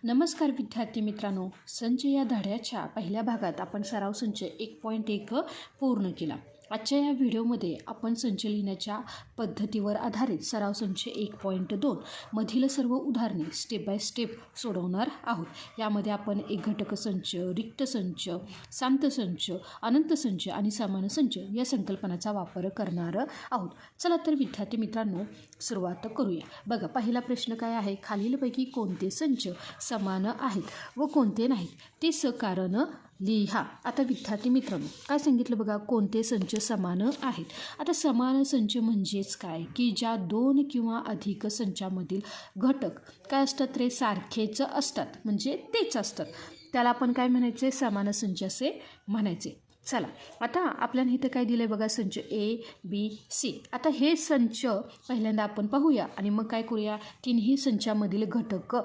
नमस्कार विद्यार्थी मित्रांनो, संच या धड्याच्या पहिल्या भागात आपण सराव संच 1.1 पूर्ण केला. आजच्या या व्हिडिओमध्ये आपण संच लिहिण्याच्या पद्धतीवर आधारित सराव संच 1.2 मधील सर्व उदाहरणे स्टेप बाय स्टेप सोडवणार आहोत. यामध्ये आपण एक घटक संच, रिक्त संच, शांत संच, अनंत संच आणि समान संच या संकल्पनाचा वापर करणार आहोत. चला तर विद्यार्थी मित्रांनो सुरुवात करूया. बघा, पहिला प्रश्न काय आहे, खालीलपैकी कोणते संच समान आहेत व कोणते नाहीत ते सकारण लिहा. आता विद्यार्थी मित्रांनो काय सांगितलं बघा, कोणते संच समान आहेत. आता समान संच म्हणजेच काय की ज्या दोन किंवा अधिक संचामधील घटक काय असतात रे, सारखेच असतात, म्हणजे तेच असतात, त्याला आपण काय म्हणायचे, समान संच असे म्हणायचे. चला आता आपल्याला इथं काय दिलं आहे बघा, संच ABC. आता हे संच पहिल्यांदा आपण पाहूया आणि मग काय करूया, तिन्ही संचामधील घटक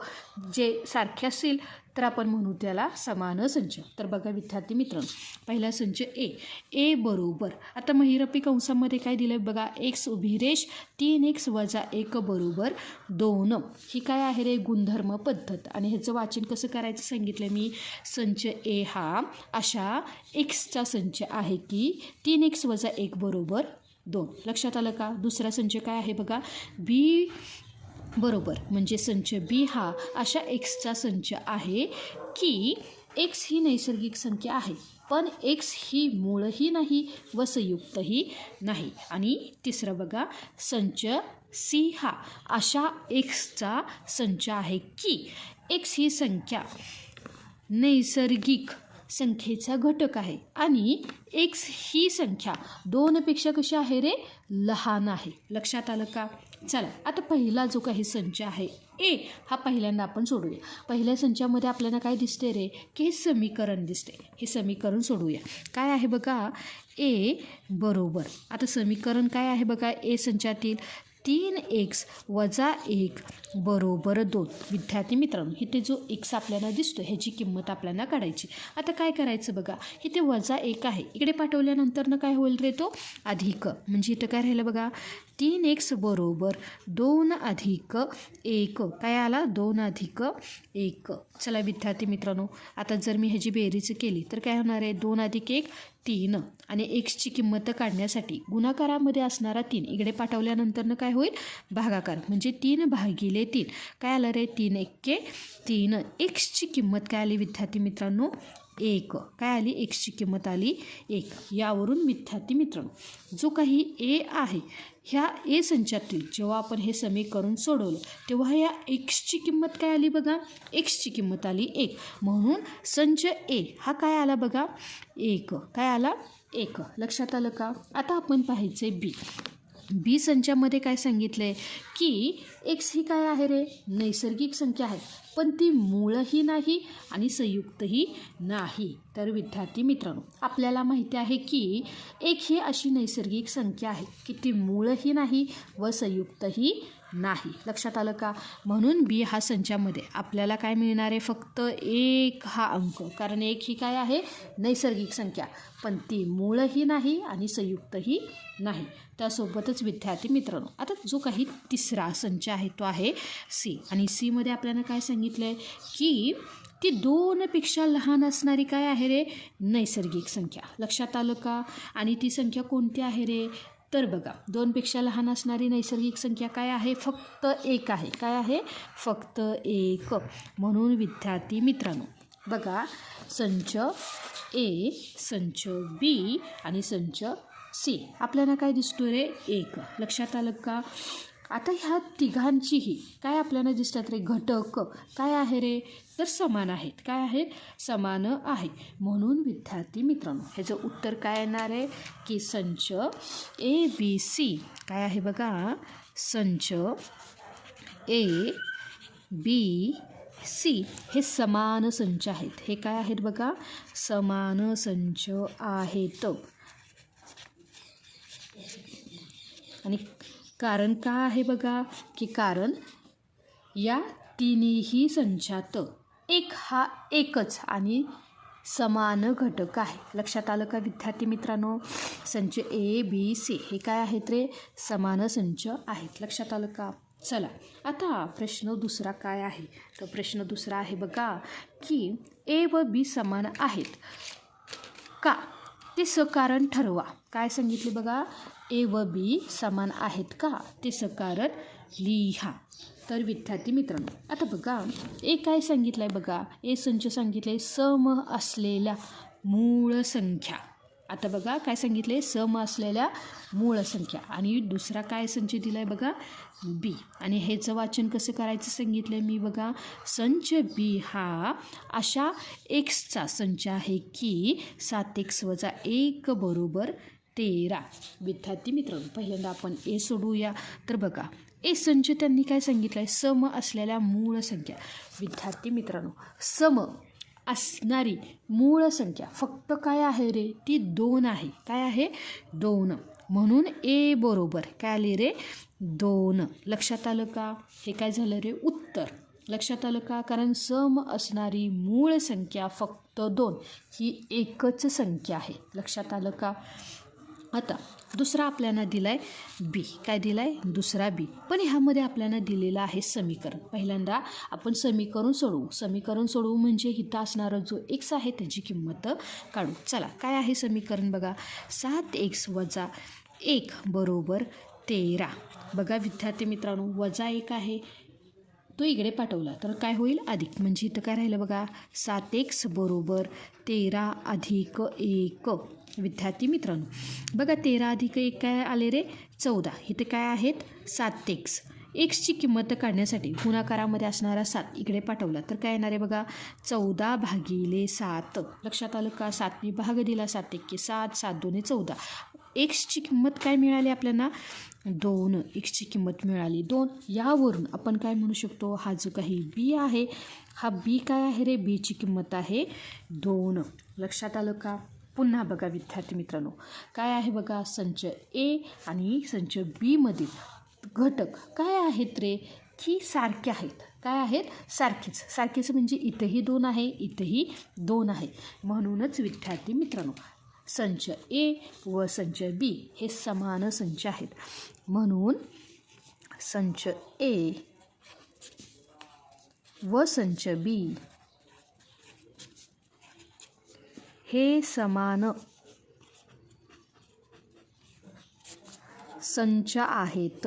जे सारखे असतील तर आपण म्हणू त्याला समान संच. तर बघा विद्यार्थी मित्रांनो, पहिला संच ए बरोबर, आता महिरपी कंसामध्ये काय दिलं आहे बघा, x उभी रेष 3x - 1 बरोबर 2. ही काय आहे रे, गुणधर्म पद्धत. आणि ह्याचं वाचन कसं करायचं सांगितलं मी, संच ए हा अशा एक्सचा संच आहे की 3x - 1 बरोबर 2. लक्षात आलं का. दुसरा संच काय आहे बघा, बी बरोबर, म्हणजे संच बी हा अशा एक्सचा संच आहे की एक्स ही नैसर्गिक संख्या आहे पण एक्स ही मूळही नाही व संयुक्तही नाही. आणि तिसरं बघा, संच सी हा अशा एक्सचा संच आहे की एक्स ही संख्या नैसर्गिक संख्येचा घटक आहे आणि एक्स ही संख्या 2पेक्षा कशी आहे रे, लहान आहे. लक्षात आलं का. चला आता पहिला जो काही संच आहे ए हा पहिल्यांदा आपण सोडूया. पहिल्या संचामध्ये आपल्याला काय दिसते रे, की हे समीकरण दिसते. हे समीकरण सोडूया. काय आहे बघा, ए बरोबर, आता समीकरण काय आहे बघा, ए संचातील 3x - 1 बरोबर 2. विद्यार्थी मित्रांनो इथे जो x आपल्याला दिसतो ह्याची किंमत आपल्याला काढायची. आता काय करायचं बघा, इथे -1 आहे, इकडे पाठवल्यानंतर काय होईल रे, तो अधिक, म्हणजे इथं काय राहिलं बघा, 3x बरोबर 2 + 1. काय आला, 2 + 1. चला विद्यार्थी मित्रांनो, आता जर मी ह्याची बेरीज केली तर काय होणार आहे, 2 + 1 3. आणि एक्सची किंमत काढण्यासाठी गुणाकारामध्ये असणारा 3 इकडे पाठवल्यानंतर काय होईल, भागाकार, म्हणजे 3/3. काय आलं रे, 3 × 1 = 3. एक्सची किंमत काय आली विद्यार्थी मित्रांनो, 1. काय आली, एक्सची किंमत आली 1. यावरून विद्यार्थी मित्रांनो जो काही ए आहे ह्या ए संचातील जेव्हा आपण हे समीकरण सोडवलं तेव्हा या एक्सची किंमत काय आली बघा, एक्सची किंमत आली 1. म्हणून संच ए हा काय आला बघा, 1. काय आला, 1. लक्षात आलं का. आता आपण पाहायचे बी संचामध्ये काय सांगितलं आहे की एक्स ही काय आहे रे, नैसर्गिक संख्या आहे पण ती मूळही नाही आणि संयुक्तही नाही. तर विद्यार्थी मित्रांनो आपल्याला माहिती आहे की एक ही अशी नैसर्गिक संख्या आहे की ती मूळही नाही व संयुक्तही नाही. लक्षात आलं का. म्हणून बी हा संचामध्ये आपल्याला काय मिळणार आहे, फक्त 1 हा अंक, कारण 1 ही काय आहे, नैसर्गिक संख्या पण ती मूळही नाही आणि संयुक्तही नाही. त्यासोबतच विद्यार्थी मित्रांनो आता जो काही तिसरा संच आहे तो आहे सी. आणि सीमध्ये आपल्याला काय सांगितलं आहे की ती 2पेक्षा लहान असणारी काय आहे रे, नैसर्गिक संख्या. लक्षात आलं का. आणि ती संख्या कोणती आहे रे, तर बघा 2पेक्षा लहान असणारी नैसर्गिक संख्या काय आहे, फक्त 1 आहे. काय आहे, फक्त 1. म्हणून विद्यार्थी मित्रांनो बघा, संच ए, संच बी आणि संच सी आपल्याला काय दिसतो रे, 1. लक्षात आलं का. आता ह्या तिघांचीही काय आपल्याला दिसतात रे, घटक काय आहे रे, तर समान आहेत. काय आहेत, समान आहे. म्हणून विद्यार्थी मित्रांनो ह्याचं उत्तर काय येणार आहे की संच ABC काय आहे बघा, संच ABC हे समान संच आहेत. हे काय आहेत बघा, समान संच आहेत. आणि कारण का आहे बघा, की कारण या तिन्ही संचात एक हा एकच आणि समान घटक आहे. लक्षात आलं का विद्यार्थी मित्रांनो. संच ABC हे काय आहेत रे, समान संच आहेत. लक्षात आलं का. चला आता प्रश्न दुसरा काय आहे, तर प्रश्न दुसरा आहे बघा की ए व बी समान आहेत का, ते सकारण ठरवा. काय सांगितले बघा, ए व बी समान आहेत का, ते सकारण लिहा. तर विद्यार्थी मित्रांनो आता बघा ए काय सांगितलं आहे बघा, ए संच सांगितलं आहे सम असलेल्या मूळ संख्या. आता बघा काय सांगितले, सम असलेल्या मूळ संख्या. आणि दुसरा काय संच दिला आहे बघा, बी. आणि ह्याचं वाचन कसं करायचं सांगितलं आहे मी बघा, संच बी हा अशा एक्सचा संच आहे की 7x - 1 = 13. विद्यार्थी मित्रांनो पहिल्यांदा आपण ए सोडवूया. तर बघा ए संच त्यांनी काय सांगितलं आहे, सम असलेल्या मूळ संख्या. विद्यार्थी मित्रांनो सम असणारी मूळ संख्या फक्त काय आहे रे, ती 2 आहे. काय आहे, 2. म्हणून ए बरोबर काय आले रे, 2. लक्षात आलं का, हे काय झालं रे, उत्तर. लक्षात आलं का, कारण सम असणारी मूळ संख्या फक्त 2 ही एकच संख्या आहे. लक्षात आलं का. आता दुसरा आपल्याला दिला आहे बी. काय दिला आहे, दुसरा बी. पण ह्यामध्ये आपल्याला दिलेलं आहे समीकरण. पहिल्यांदा आपण समीकरण सोडवू म्हणजे इथं असणारा जो एक्स आहे त्याची किंमत काढू. चला काय आहे समीकरण बघा, 7x - 1 = 13. बघा विद्यार्थी मित्रांनो वजा 1 आहे तो इकडे पाठवला तर काय होईल, अधिक. म्हणजे इथं काय राहिलं बघा, 7x = 13 + 1. विद्यार्थी मित्रांनो बघा 13 + 1 काय आले रे, 14. इथे काय आहेत, 7x. एक्सची किंमत काढण्यासाठी गुणाकारामध्ये असणारा 7 इकडे पाठवला तर काय येणार आहे बघा, 14/7. लक्षात आलं का, 7ने भाग दिला, 7 × 7, 7 × 2 = 14. एक्सची किंमत काय मिळाली आपल्याला, 2. एक्सची किंमत मिळाली 2. यावरून आपण काय म्हणू शकतो, हा जो काही बी आहे हा बी काय आहे रे, बीची किंमत आहे 2. लक्षात आलं का. पुन्हा बघा विद्यार्थी मित्रांनो काय आहे बघा, संच ए आणि संच बी मधील घटक काय आहेत रे, की सारखे आहेत. काय आहेत, सारखेच म्हणजे इथंही 2 आहे, इथंही 2 आहे. म्हणूनच विद्यार्थी मित्रांनो संच ए व संच बी हे समान संच आहेत. म्हणून संच ए व संच बी हे समान संच आहेत.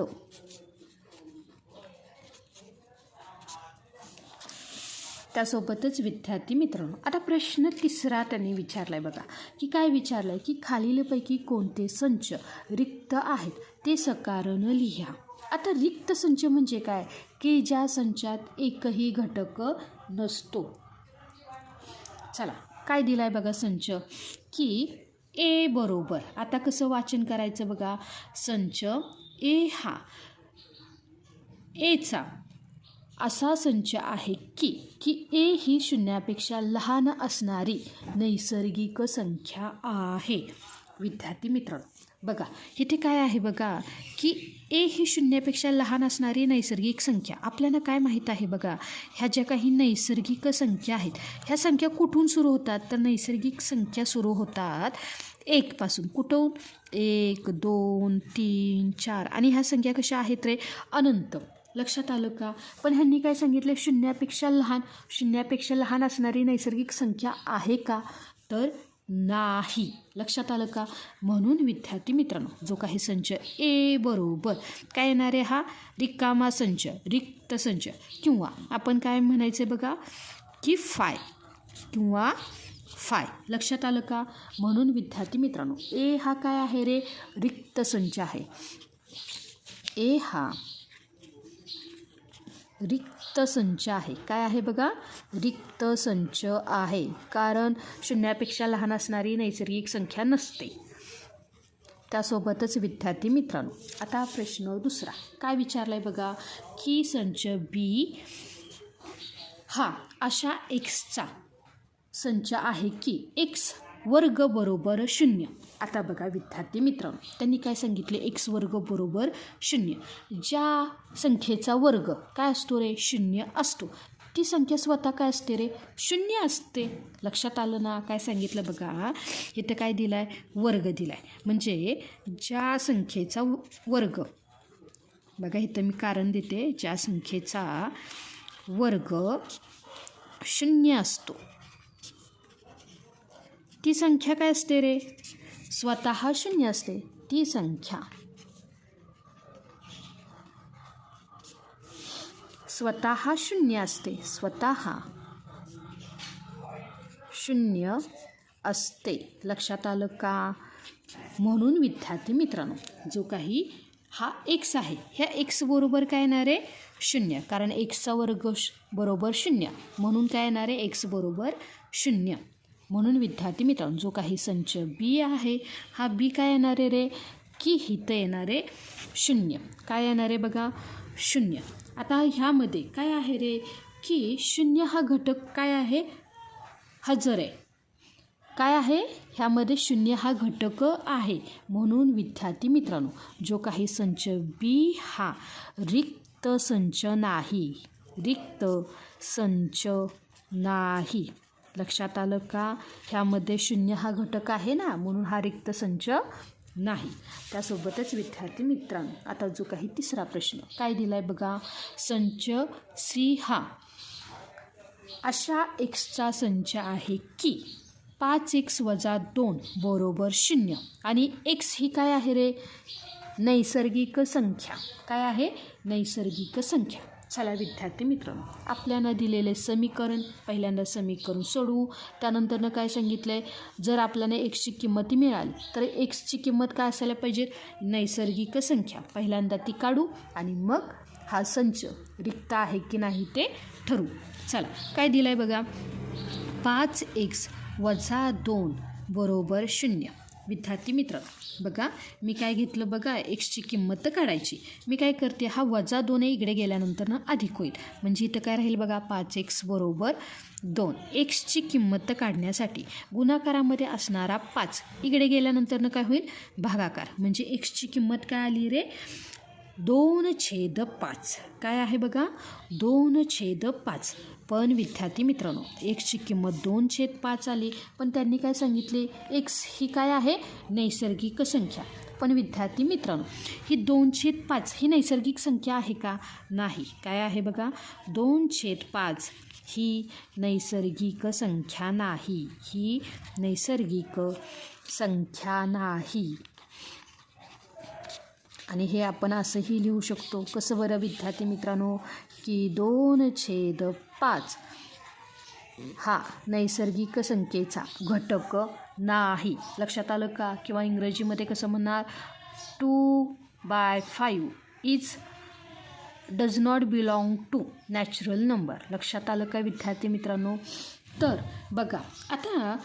त्यासोबतच विद्यार्थी मित्रांनो आता प्रश्न तिसरा त्यांनी विचारला आहे बघा, की काय विचारलं आहे, की खालीलपैकी कोणते संच रिक्त आहेत ते सकारण लिहा. आता रिक्त संच म्हणजे काय, की ज्या संचात एकही घटक नसतो. चला काय दिलं आहे बघा संच, की ए बरोबर. आता कसं वाचन करायचं बघा, संच ए हा एचा असा संच आहे की ए ही शून्यापेक्षा लहान असणारी नैसर्गिक संख्या आहे. विद्यार्थी मित्रांनो बघा इथे काय आहे बघा, की ए ही शून्यापेक्षा लहान असणारी नैसर्गिक संख्या. आपल्याला काय माहीत आहे बघा, ह्या ज्या काही नैसर्गिक संख्या आहेत ह्या संख्या कुठून सुरू होतात, तर नैसर्गिक संख्या सुरू होतात 1 पासून. कुठून, 1, 2, 3, 4 आणि ह्या संख्या कशा आहेत रे, अनंत. लक्षात आलं का. पण ह्यांनी काय सांगितलं, शून्यापेक्षा लहान असणारी नैसर्गिक संख्या आहे का, तर नाही. लक्षात आलं का. म्हणून विद्यार्थी मित्रांनो जो काही संच ए बरोबर काय येणार आहे, हा रिकामा संच, रिक्त संच, किंवा आपण काय म्हणायचं बघा, की फाय. लक्षात आलं का. म्हणून विद्यार्थी मित्रांनो ए हा काय आहे रे, रिक्त संच आहे. ए हा रिक्त संच आहे. काय आहे बघा, रिक्त संच आहे, कारण शून्यापेक्षा लहान असणारी नैसर्गिक संख्या नसते. त्यासोबतच विद्यार्थी मित्रांनो आता प्रश्न दुसरा काय विचारला आहे बघा, की संच बी हा अशा एक्सचा संच आहे की एक्स वर्ग बरोबर 0. आता बघा विद्यार्थी मित्रांनो त्यांनी काय सांगितले, एक्स वर्ग बरोबर 0. ज्या संख्येचा वर्ग काय असतो रे, 0 असतो, ती संख्या स्वतः काय असते रे, 0 असते. लक्षात आलं ना. काय सांगितलं बघा, इथं काय दिलं आहे, वर्ग दिला आहे. म्हणजे ज्या संख्येचा वर्ग बघा इथं मी कारण देते, ज्या संख्येचा वर्ग 0 असतो ती संख्या काय असते रे? स्वतः 0 असते ती संख्या. स्वतः 0 असते, स्वतः 0 असते. लक्षात आलं का? म्हणून विद्यार्थी मित्रांनो, जो काही हा x आहे, ह्या x बरोबर काय येणार आहे? 0, कारण xचा वर्ग बरोबर 0, म्हणून काय येणार आहे? x बरोबर 0. म्हणून विद्यार्थी मित्रांनो, जो काही संच b आहे, हा b काय येणार आहे रे? की इथं येणार आहे 0. काय येणार आहे बघा? 0. आता ह्यामध्ये काय आहे रे? की 0 हा घटक काय आहे? हजर आहे. काय आहे? ह्यामध्ये 0 हा घटक आहे. म्हणून विद्यार्थी मित्रांनो, जो काही संच बी हा रिक्त संच नाही. रिक्त संच नाही. लक्षात आलं का? ह्यामध्ये 0 हा घटक आहे ना, म्हणून हा रिक्त संच नाही. त्यासोबतच विद्यार्थी मित्रांनो, आता जो काही तिसरा प्रश्न काय दिलाय बघा? संच सी हा अशा एक्सचा संच आहे की 5x - 2 बरोबर 0 आणि x ही काय आहे रे? नैसर्गिक संख्या. काय आहे? नैसर्गिक संख्या. चला विद्यार्थी मित्रांनो, आपल्याला दिलेले समीकरण पहिल्यांदा समीकरण सोडवू. त्यानंतरनं काय सांगितलं आहे? जर आपल्याला एक्सची किंमत मिळाली तर एक्सची किंमत काय असायला पाहिजे? नैसर्गिक संख्या. पहिल्यांदा ती काढू आणि मग हा संच रिक्त आहे की नाही ते ठरवू. चला काय दिलं आहे बघा? 5x - 2 बरोबर 0. विद्यार्थी मित्र बघा, मी काय घेतलं बघा? एक्सची किंमत काढायची. मी काय करते? हा -2 इकडे गेल्यानंतर ना अधिक होईल, म्हणजे इथं काय राहील बघा? 5x बरोबर 2. एक्सची किंमत काढण्यासाठी गुणाकारामध्ये असणारा 5 इकडे गेल्यानंतर काय होईल? भागाकार, म्हणजे एक्सची किंमत काय आली रे? 2/5. काय आहे बघा? 2/5. पण विद्यार्थी मित्रांनो, एक्सची किंमत 2/5 आली, पण त्यांनी काय सांगितले? एक्स ही काय आहे? नैसर्गिक संख्या. पण विद्यार्थी मित्रांनो, ही 2/5 ही नैसर्गिक संख्या आहे का? नाही. काय आहे बघा? 2/5 ही नैसर्गिक संख्या नाही. ही नैसर्गिक संख्या नाही. आणि हे आपण असंही लिहू शकतो. कसं बरं विद्यार्थी मित्रांनो? की 2/5 हा नैसर्गिक संख्येचा घटक नाही. लक्षात आलं का? किंवा इंग्रजीमध्ये कसं म्हणणार? 2/5 does not belong to natural number. लक्षात आलं का विद्यार्थी मित्रांनो? तर बघा, आता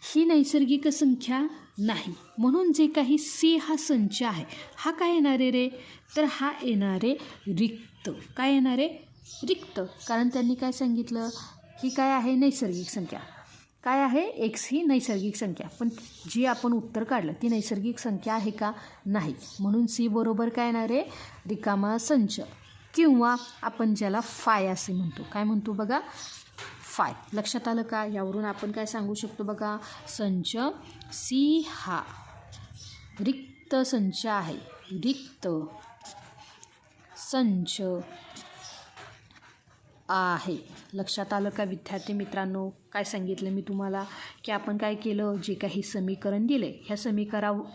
ही नैसर्गिक संख्या नाही, म्हणून जे काही सी हा संच आहे, हा काय येणार आहे रे? तर हा येणार आहे रिक्त. काय येणार आहे? रिक्त. कारण त्यांनी काय सांगितलं? ही काय आहे? नैसर्गिक संख्या. काय आहे? एक्स ही नैसर्गिक संख्या. पण जी आपण उत्तर काढलं ती नैसर्गिक संख्या आहे का? नाही. म्हणून सी बरोबर काय येणार आहे? रिकामा संच, किंवा आपण ज्याला फाय असे म्हणतो. काय म्हणतो बघा? फाय. लक्षात आलं का? यावरून आपण काय सांगू शकतो बघा? संच सी हा रिक्त संच आहे. रिक्त संच आहे. लक्षात आलं का विद्यार्थी मित्रांनो? काय सांगितलं मी तुम्हाला? की आपण काय केलं? जे काही समीकरण दिले, ह्या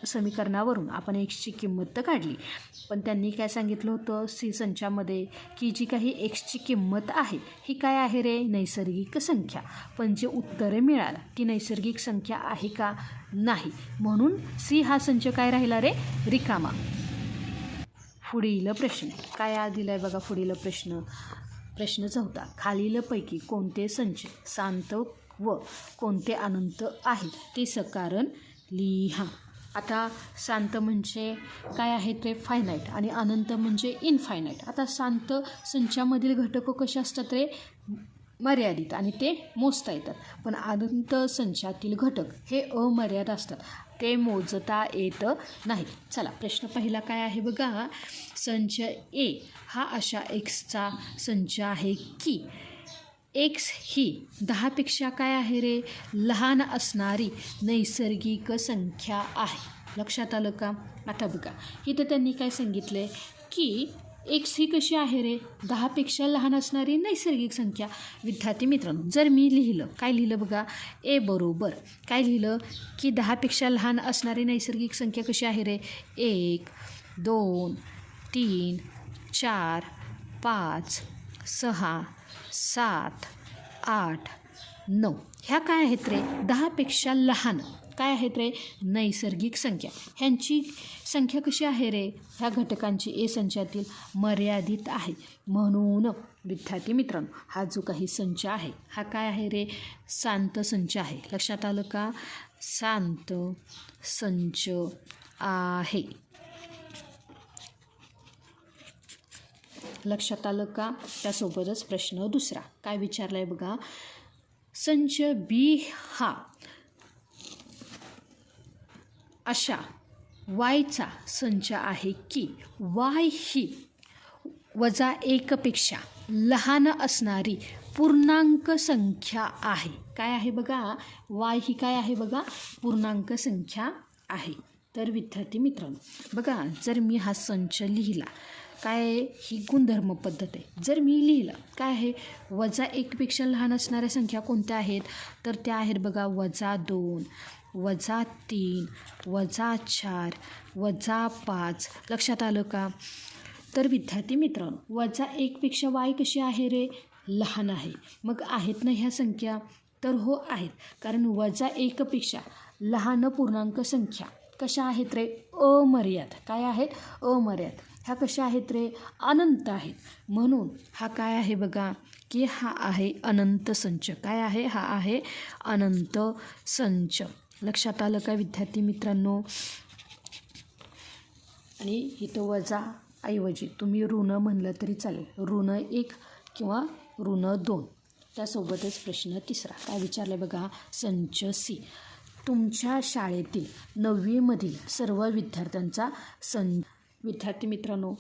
समीकरणावरून आपण एक्सची किंमत काढली. पण त्यांनी काय सांगितलं होतं सी संचामध्ये? की जी काही एक्सची किंमत आहे ही काय आहे रे? नैसर्गिक संख्या. पण जे उत्तर मिळालं ती नैसर्गिक संख्या आहे का? नाही. म्हणून सी हा संच काय राहिला रे? रिकामा. पुढील प्रश्न काय दिला आहे बघा? पुढील प्रश्न 4. खालीलपैकी कोणते संच शांत व कोणते अनंत आहेत ते सकारण लिहा. आता शांत म्हणजे काय आहे ते? फायनाईट. आणि अनंत म्हणजे इनफायनाईट. आता शांत संचामधील घटक कसे असतात रे? मर्यादित, आणि ते मोजता येतात. पण अनंत संचातील घटक हे अमर्याद असतात, ते मोजता येत नाही. चला प्रश्न पहिला काय आहे बघा? संच ए हा अशा एक्सचा संच आहे की एक्स ही 10पेक्षा काय आहे रे? लहान असणारी नैसर्गिक संख्या आहे. लक्षात आलं का? आता बघा इथं त्यांनी काय सांगितलं आहे की एक्स ही कशी आहे रे? 10पेक्षा लहान असणारी नैसर्गिक संख्या. विद्यार्थी मित्रांनो, जर मी लिहिलं, काय लिहिलं बघा, ए बरोबर काय लिहिलं की 10पेक्षा लहान असणारी नैसर्गिक संख्या कशी आहे रे? 1 2 3 4 5 6 7 8 9 ह्या काय आहेत रे? 10पेक्षा लहान काय आहेत रे? नैसर्गिक संख्या. ह्यांची संख्या कशी आहे रे? ह्या घटकांची ए संचातील मर्यादित आहे. म्हणून विद्यार्थी मित्रांनो, हा जो काही संच आहे हा काय आहे रे? शांत संच आहे. लक्षात आलं का? शांत संच आहे. लक्षात आलं का? त्यासोबतच प्रश्न दुसरा काय विचारला आहे बघा, संच बी हा अशा वायचा संच आहे की वाय ही -1पेक्षा लहान असणारी पूर्णांक संख्या आहे. काय आहे बघा? वाय ही काय आहे बघा? पूर्णांक संख्या आहे. तर विद्यार्थी मित्रांनो बघा, जर मी हा संच लिहिला, काय ही गुणधर्म पद्धत आहे. जर मी लिहिलं काय आहे, -1पेक्षा लहान असणाऱ्या संख्या कोणत्या आहेत? तर त्या आहेत बघा -2 -3 -4 -5. लक्षात आलं का? तर विद्यार्थी मित्रांनो, -1पेक्षा वाय कशी आहे रे? लहान आहे. मग आहेत ना ह्या संख्या? तर हो आहेत, कारण -1पेक्षा लहान पूर्णांक संख्या कशा आहेत रे? अमर्याद. काय आहेत? अमर्याद. ह्या कशा आहेत रे? अनंत आहेत. म्हणून हा काय आहे बघा की हा आहे अनंत संच. काय आहे? हा आहे अनंत संच. लक्षात आलं का विद्यार्थी मित्रांनो? आणि इथं वजा ऐवजी तुम्ही ऋण म्हणलं तरी चालेल. -1 किंवा -2. त्यासोबतच प्रश्न तिसरा काय विचारलं बघा, संच सी. तुमच्या शाळेतील 9वीमधील सर्व विद्यार्थ्यांचा संच. विद्यार्थी मित्रांनो,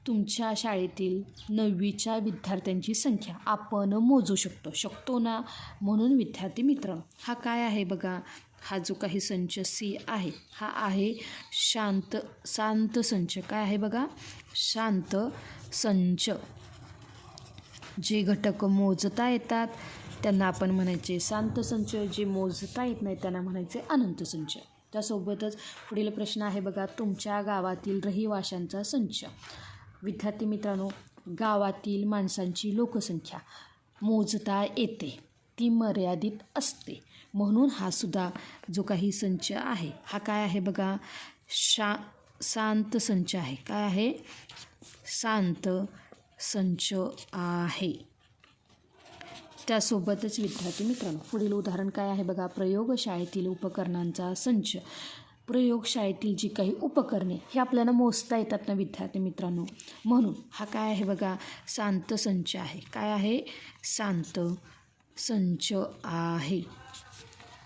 तुमच्या शाळेतील 9वीच्या विद्यार्थ्यांची संख्या आपण मोजू शकतो ना? म्हणून विद्यार्थी मित्रांनो, हा काय आहे बघा, हा जो काही संच सी आहे हा आहे शांत संच. काय आहे बघा? शांत संच. जे घटक मोजता येतात त्यांना आपण म्हणायचे शांत संच, जे मोजता येत नाही त्यांना म्हणायचे अनंत संच. त्यासोबतच पुढील प्रश्न आहे बघा, तुमच्या गावातील रहिवाशांचा संच. विद्यार्थी मित्रांनो, गावातील माणसांची लोकसंख्या मोजता येते, ती मर्यादित असते. म्हणून हा सुद्धा जो काही संच आहे हा काय आहे बघा, शांत संच आहे. काय आहे? शांत संच आहे. त्यासोबतच विद्यार्थी मित्रांनो, पुढील उदाहरण काय आहे बघा, प्रयोगशाळेतील उपकरणांचा संच. प्रयोगशाळेतील जी काही उपकरणे हे आपल्याला मोजता येतात ना विद्यार्थी मित्रांनो, म्हणून हा काय आहे बघा, शांत संच आहे. काय आहे? शांत संच आहे.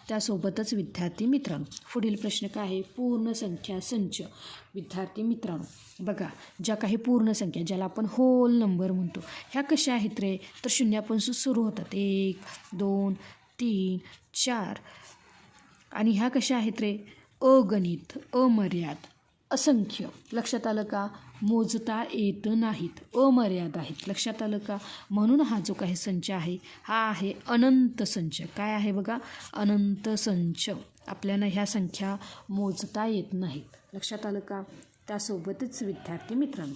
त्यासोबतच विद्यार्थी मित्रांनो, पुढील प्रश्न काय आहे, पूर्ण संख्या संच. विद्यार्थी मित्रांनो बघा, ज्या काही पूर्ण संख्या ज्याला आपण होल नंबर म्हणतो ह्या कशा आहेत रे? तर शून्यापासून सुरू होतात. 1 2 3 4. आणि ह्या कशा आहेत रे? अगणित, अमर्याद, असंख्य. लक्षात आलं का? मोजता येत नाहीत, अमर्याद आहेत. लक्षात आलं का? म्हणून हा जो काही संच आहे हा आहे अनंत संच. काय आहे बघा? अनंत संच. आपल्याला ह्या संख्या मोजता येत नाहीत. लक्षात आलं का? त्यासोबतच विद्यार्थी मित्रांनो,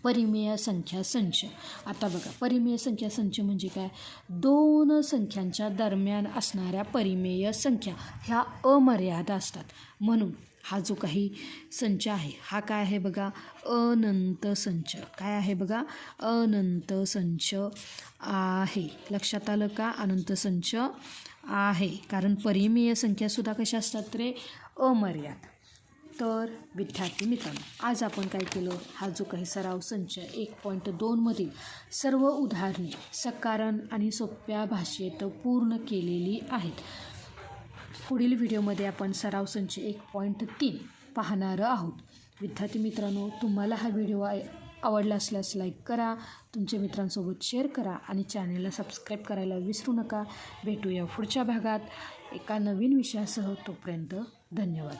परिमेय संख्या संच. आता बघा, परिमेय संख्या संच म्हणजे काय? दोन संख्यांच्या दरम्यान असणाऱ्या परिमेय संख्या ह्या अमर्याद असतात. म्हणून हा जो काही संच आहे हा काय आहे बघा, अनंत संच. काय आहे बघा? अनंत संच आहे. लक्षात आलं का? अनंत संच आहे, कारण परिमेय संख्यासुद्धा कशा असतात रे? अमर्याद. तर विद्यार्थी मित्रांनो, आज आपण काय केलं, हा जो काही सराव संच 1.2 मधील सर्व उदाहरणे साधारण आणि सोप्या भाषेत पूर्ण केलेली आहेत. पुढील व्हिडिओमध्ये आपण सराव संच 1.3 पाहणार आहोत. विद्यार्थी मित्रांनो, तुम्हाला हा व्हिडिओ आवडला असल्यास लाईक करा, तुमच्या मित्रांसोबत शेअर करा आणि चॅनलला सबस्क्राईब करायला विसरू नका. भेटूया पुढच्या भागात एका नवीन विषयासह. तोपर्यंत धन्यवाद.